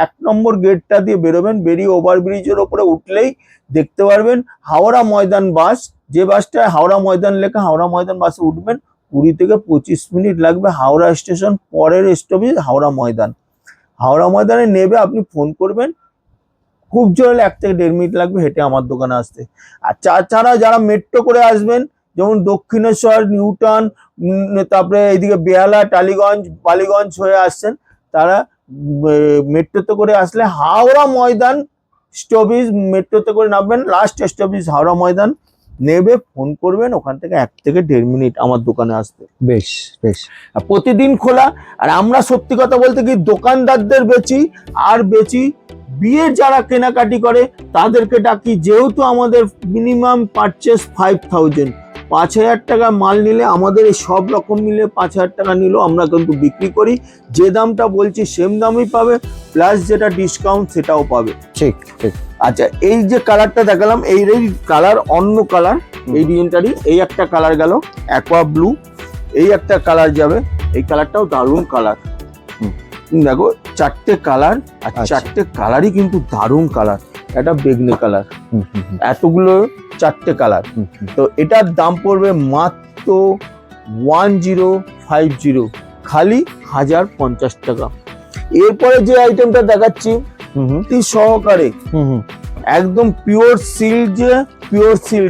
S1: 1 নম্বর গেটটা দিয়ে বেরোবেন, বেরিয়ে ওভারব্রিজের ওপরে উঠলেই দেখতে পারবেন হাওড়া ময়দান বাস। যে বাসটা হাওড়া ময়দান লেখা, হাওড়া ময়দান বাসে উঠবেন, 20 থেকে 25 মিনিট লাগবে হাওড়া স্টেশন, পরের স্টপেজ হাওড়া ময়দান। হাওড়া ময়দানে নেবে, আপনি ফোন করবেন, খুব জোর 1 থেকে 1.5 মিনিট লাগবে হেঁটে আমার দোকানে আসতে। আর তাছাড়া যারা মেট্রো করে আসবেন, যেমন দক্ষিণেশ্বর, নিউটাউন, তারপরে এইদিকে বেহালা, টালিগঞ্জ, বালিগঞ্জ হয়ে আসছেন, তারা মেট্রোতে করে আসলে হাওড়া ময়দান স্টপেজ, মেট্রোতে করে নামবেন, লাস্ট স্টপেজ হাওড়া ময়দান, নেবে, ফোন করবেন, ওখান থেকে 1 থেকে 1.5 মিনিট আমার দোকানে আসতে।
S2: বেশ বেশ।
S1: আর প্রতিদিন খোলা। আর আমরা সত্যি কথা বলতে কি দোকানদারদের বেচি বিয়ের যারা কেনাকাটি করে তাদেরকে ডাকি, যেহেতু আমাদের মিনিমাম পারচেস 5000, 5000 টাকা মাল নিলে আমাদের এই সব রকম মিলে 5000 টাকা নিলেও আমরা কিন্তু বিক্রি করি। যে দামটা বলছি সেম দামই পাবে, প্লাস যেটা ডিসকাউন্ট সেটাও পাবে।
S2: ঠিক ঠিক।
S1: আচ্ছা, এই যে কালারটা দেখালাম, এই কালার অন্য কালার, এই ডিজাইনটারই এই একটা কালার গেল অ্যাকোয়া ব্লু, এই একটা কালার যাবে, এই কালারটাও দারুণ কালার। দেখো 4টে কালার, আর 4টে কালারই কিন্তু দারুণ কালার। এটা বেগনি কালার, এতগুলো 4টে কালার। তো এটার দাম পড়বে মাত্র 1050, খালি 1050 টাকা। এরপরে যে আইটেমটা দেখাচ্ছি সহকারে একদম পিওর সিল্ক,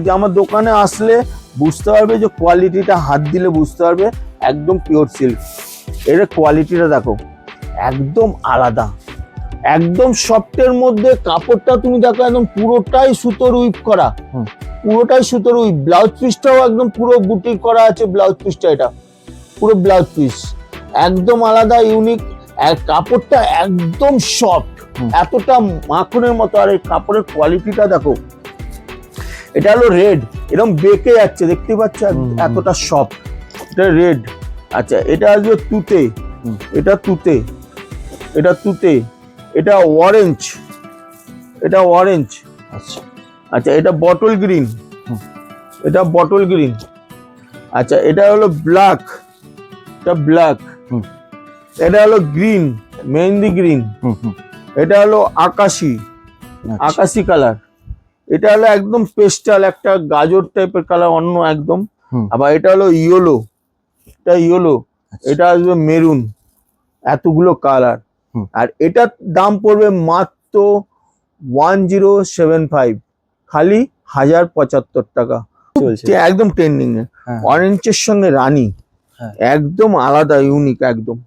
S1: যে আমার দোকানে আসলে বুঝতে পারবে যে কোয়ালিটিটা, হাত দিলে বুঝতে পারবে একদম পিওর সিল্ক। এর কোয়ালিটিটা দেখো একদম আলাদা, একদম সফটের মধ্যে। কাপড়টা তুমি দেখো একদম পুরোটাই সুতোর উইভ করা, পুরোটাই সুতোর উইভ। ব্লাউজ পিসটাও একদম পুরো বুটি করা আছে, ব্লাউজ পিসটা এটা পুরো ব্লাউজ পিস একদম আলাদা, ইউনিক। আর কাপড়টা একদম সফট, এতটা মাখনের মতো। আর এই কাপড়ের কোয়ালিটিটা দেখো, এটা হলো রেড, এরকম বেঁকে যাচ্ছে, দেখতে পাচ্ছ এতটা সফট, এটা রেড। আচ্ছা, এটা আসবে তুতে, এটা তুতে, এটা তুতে, এটা অরেঞ্জ, এটা অরেঞ্জ।
S2: আচ্ছা
S1: আচ্ছা, এটা বটল গ্রিন, এটা বটল গ্রিন। আচ্ছা, এটা হলো ব্ল্যাক, এটা ব্ল্যাক। এটা হলো গ্রিন, মেহেন্দি গ্রিন। এটা হলো আকাশি, আকাশি কালার। এটা হলো একদম পেস্টাল, একটা গাজর টাইপের কালার, অন্য একদম। আবার এটা হলো ইয়েলো, এটা ইয়েলো। এটা আসবে মেরুন, এতগুলো কালার। আর এটার দাম পড়বে মাত্র 1075, খালি 1075 টাকা। একদম ট্রেন্ডিং এ, অরেঞ্জের সঙ্গে রানী, একদম আলাদা, ইউনিক একদম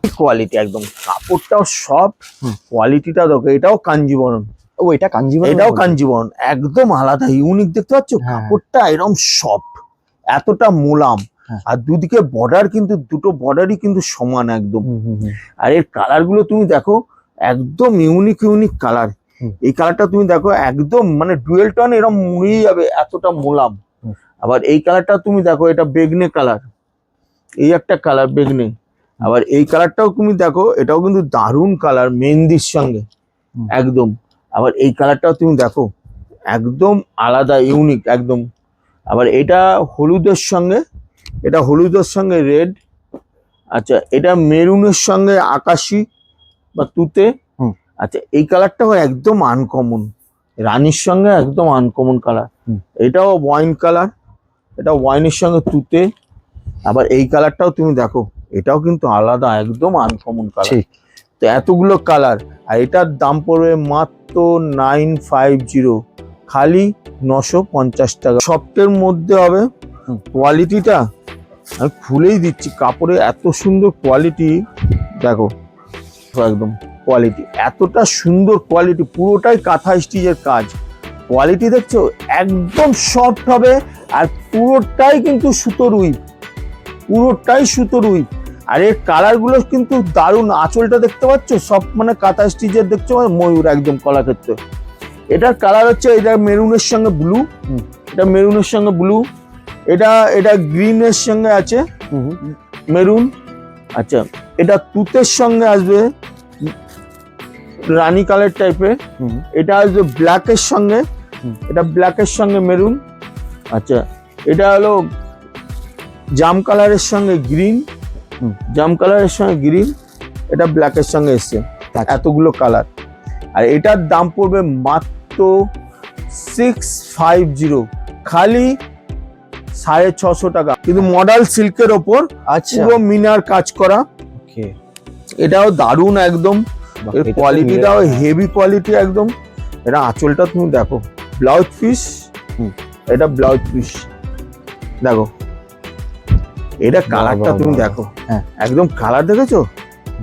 S1: কোয়ালিটি। একদম কাপড়টাও সব, কোয়ালিটিটা দেখো। এটাও কাঞ্জিবরম,
S2: ও এটা কাঞ্জিবরম,
S1: এটাও কাঞ্জিবরম, একদম আলাদা, ইউনিক। দেখতে পাচ্ছ কাপড়টা এরকম সফট, এতটা মোলাম। আর দুদিকে বর্ডার কিন্তু, দুটো বর্ডারই কিন্তু সমান একদম। আর এর কালার গুলো তুমি দেখো, একদম ইউনিক ইউনিক কালার। এই কালারটা তুমি দেখো একদম মানে ডুয়েল টোন, এরকম মুড়িয়ে যাবে, এতটা মোলাম। আবার এই কালারটা তুমি দেখো, এটা বেগনে কালার, এই একটা কালার বেগনে। আবার এই কালারটাও তুমি দেখো, এটাও কিন্তু দারুণ কালার, মেহেন্দির সঙ্গে একদম। আবার এই কালারটাও তুমি দেখো, একদম আলাদা, ইউনিক একদম। আবার এটা হলুদের সঙ্গে, এটা হলুদের সঙ্গে রেড। আচ্ছা, এটা মেরুনের সঙ্গে আকাশি বা তুতে। আচ্ছা, এই কালারটাও একদম আনকমন, রানীর সঙ্গে একদম আনকমন কালার। এটাও ওয়াইন কালার, এটা ওয়াইনের সঙ্গে তুতে। আবার এই কালারটাও তুমি দেখো, এটাও কিন্তু আলাদা, একদম আনকমন কালার। তো এতগুলো কালার, আর এটার দাম পড়বে মাত্র 950, খালি 950 টাকা। সফটের মধ্যে হবে, কোয়ালিটিটা আমি খুলেই দিচ্ছি, কাপড়ে এত সুন্দর কোয়ালিটি দেখো, একদম কোয়ালিটি এতটা সুন্দর কোয়ালিটি, পুরোটাই কাঁথা স্টিচের কাজ। কোয়ালিটি দেখছো, একদম সফট হবে। আর পুরোটাই কিন্তু সুতোর উইভ, পুরোটাই সুতোর উইভ। আর এর কালার গুলো কিন্তু দারুণ। আঁচলটা দেখতে পাচ্ছ, সব মানে কাঁথা স্টিচের, দেখছো ময়ূর একদম কলাক্ষেত্রে। এটার কালার হচ্ছে, এটা মেরুনের সঙ্গে ব্লু, এটা মেরুনের সঙ্গে ব্লু। এটা গ্রিনের সঙ্গে আছে মেরুন। আচ্ছা, এটা তুতের সঙ্গে আসবে রানী কালার টাইপের। এটা আসবে ব্ল্যাকের সঙ্গে, এটা ব্ল্যাকের সঙ্গে মেরুন। আচ্ছা, এটা হলো জাম কালারের সঙ্গে গ্রিন, জাম কালারের সঙ্গে গ্রিন। এটা ব্ল্যাকের সঙ্গে এসছে, এতগুলো কালার। আর এটার দাম পড়বে মাত্র 650, খালি 650 টাকা। কিন্তু মডাল সিল্কের ওপর পুরো মিনার কাজ করা। এটাও দারুণ একদম, এর কোয়ালিটিটাও হেভি কোয়ালিটি একদম। এটা আঁচলটা তুমি দেখো, ব্লাউজ পিস, এটা ব্লাউজ পিস দেখো। এটা কালারটা তুমি দেখো, একদম কালার দেখেছো,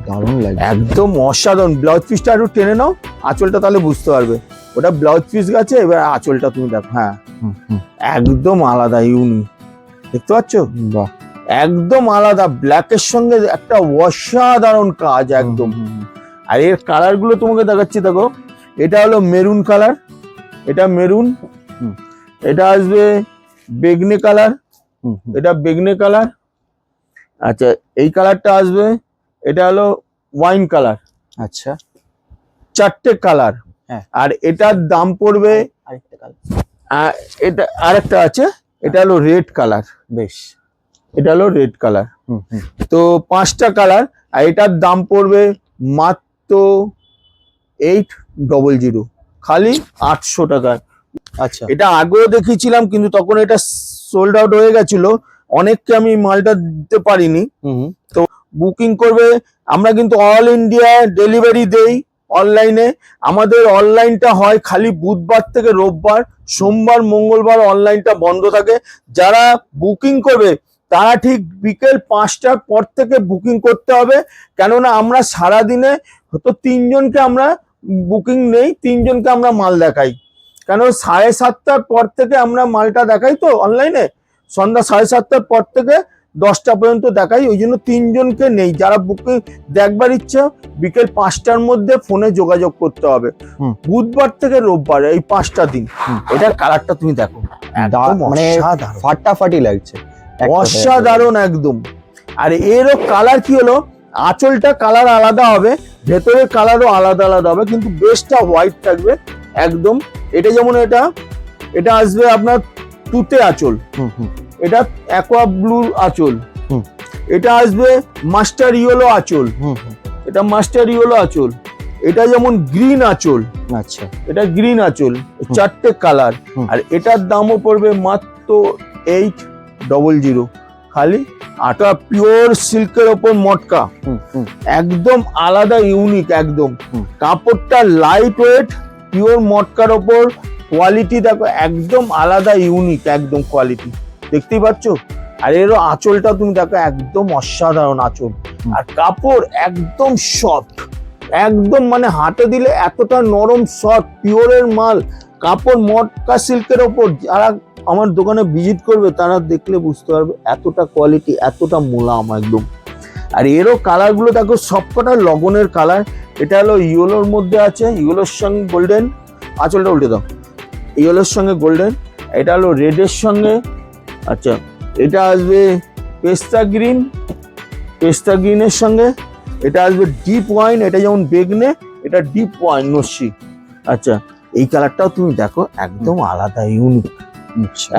S1: দারুণ লাগে, একদম অসাধারণ। ব্লাউজ পিসটা একটু টেনে নাও, আঁচলটা তাহলে বুঝতে পারবে। ওটা ব্লাউজ পিস গেছে, এবার আঁচলটা তুমি দেখো, হ্যাঁ একদম আলাদা ইউনিক, দেখতে পাচ্ছ?
S2: বাহ,
S1: একদম আলাদা, ব্ল্যাকের সঙ্গে একটা অসাধারণ কাজ একদম। আর এর কালার গুলো তোমাকে দেখাচ্ছি, দেখো এটা হলো মেরুন কালার, এটা মেরুন, এটা আসবে বেগনি কালার, এটা বেগনি কালার, আচ্ছা এই কালারটা আসবে, এটা হলো ওয়াইন কালার,
S2: আচ্ছা
S1: 4টে কালার।
S2: হ্যাঁ।
S1: আর এটার দাম পড়বে,
S2: আরেকটা কালার,
S1: এটা আরেকটা আছে, এটা হলো রেড কালার,
S2: বেশ,
S1: এটা হলো রেড কালার। তো 5টা কালার, আর এটার দাম পড়বে মাত্র 800, খালি 800 টাকায়।
S2: আচ্ছা,
S1: এটা আগেও দেখিয়েছিলাম, কিন্তু তখন এটা সোল্ড আউট হয়ে গেছিল, অনেককে আমি মালটা দিতে পারিনি। তো বুকিং করবে, আমরা কিন্তু অল ইন্ডিয়া ডেলিভারি দেই অনলাইনে। আমাদের অনলাইনটা হয় খালি বুধবার থেকে রোববার, সোমবার মঙ্গলবার অনলাইনটা বন্ধ থাকে। যারা বুকিং করবে তারা ঠিক বিকেল 5টার পর থেকে বুকিং করতে হবে, কেননা আমরা সারাদিনে হয়তো 3 জনকে আমরা বুকিং নেই, 3 জনকে আমরা মাল দেখাই। কেন 7:30টার পর থেকে আমরা মালটা দেখাই, তো অনলাইনে সন্ধ্যা 7:30টার পর থেকে 10টা পর্যন্ত দেখাই, ওই জন্য 3 জনকে নেই। যারা বুকিং দেখবার ইচ্ছা বিকেল 5টার মধ্যে ফোনে যোগাযোগ করতে হবে, বুধবার থেকে রোববার এই 5টা দিন। এটার কালারটা তুমি দেখো,
S2: মানে ফাটাফাটি লাগছে,
S1: অসাধারণ একদম। আর এরও কালার কি হলো, আঁচলটা কালার আলাদা হবে, ভেতরের কালারও আলাদা আলাদা হবে, কিন্তু বেসটা হোয়াইট থাকবে একদম। এটা যেমন এটা আসবে আপনার তুতে আঁচল, এটা অ্যাকোয়া ব্লু আঁচল, এটা আসবে মাস্টার ইয়েলো আঁচল, এটা মাস্টার ইয়েলো আঁচল, এটা যেমন গ্রিন আঁচল,
S2: আচ্ছা
S1: এটা গ্রিন আঁচল, 4টে কালার। আর এটার দামও পড়বে মাত্র 800, খালি আটা পিওর সিল্কের ওপর মটকা, একদম আলাদা ইউনিক একদম। কাপড়টা লাইট ওয়েট, পিওর মটকার ওপর, কোয়ালিটি দেখো একদম আলাদা ইউনিক একদম কোয়ালিটি, দেখতেই পাচ্ছ? আর এরও আঁচলটা তুমি দেখো, একদম অসাধারণ আঁচল। আর কাপড় একদম সফট, একদম মানে হাতে দিলে এতটা নরম সফট, পিওরের মাল, কাপড় মটকা সিল্কের ওপর। যারা আমার দোকানে ভিজিট করবে তারা দেখলে বুঝতে পারবে এতটা কোয়ালিটি, এতটা মোলাম একদম। আর এরও কালার গুলো দেখো, সবকটা লগনের কালার। এটা হলো ইয়েলোর মধ্যে আছে, ইয়েলোর সঙ্গে গোল্ডেন, আঁচলটা উল্টে দাও, ইয়েলোর সঙ্গে গোল্ডেন, এটা হলো রেডের সঙ্গে, আচ্ছা এটা আসবে পেস্তা গ্রিন, পেস্তা গ্রিনের সঙ্গে, এটা আসবে ডিপ ওয়াইন, এটা যেমন বেগনে, এটা ডিপ ওয়াইন নস্যি। আচ্ছা এই কালারটাও তুমি দেখো, একদম আলাদা ইউনিক,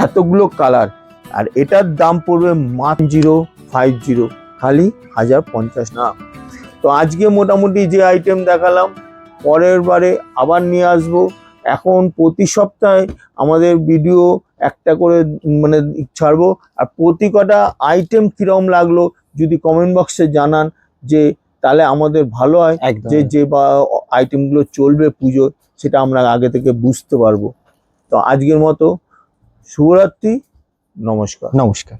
S1: এতগুলো কালার। আর এটার দাম পড়বে মাত্র 1050, খালি 1050 না। তো আজকে মোটামুটি যে আইটেম দেখালাম, পরের বারে আবার নিয়ে আসবো। এখন প্রতি সপ্তাহে আমাদের ভিডিও একটা করে মানে ছাড়বো। আর প্রতি কটা আইটেম কিরম লাগলো যদি কমেন্ট বক্সে জানান, যে তাহলে আমাদের ভালো হয়, যে বা আইটেমগুলো চলবে পুজো, সেটা আমরা আগে থেকে বুঝতে পারবো। তো আজকের মতো শুভরাত্রি, নমস্কার।
S2: নমস্কার।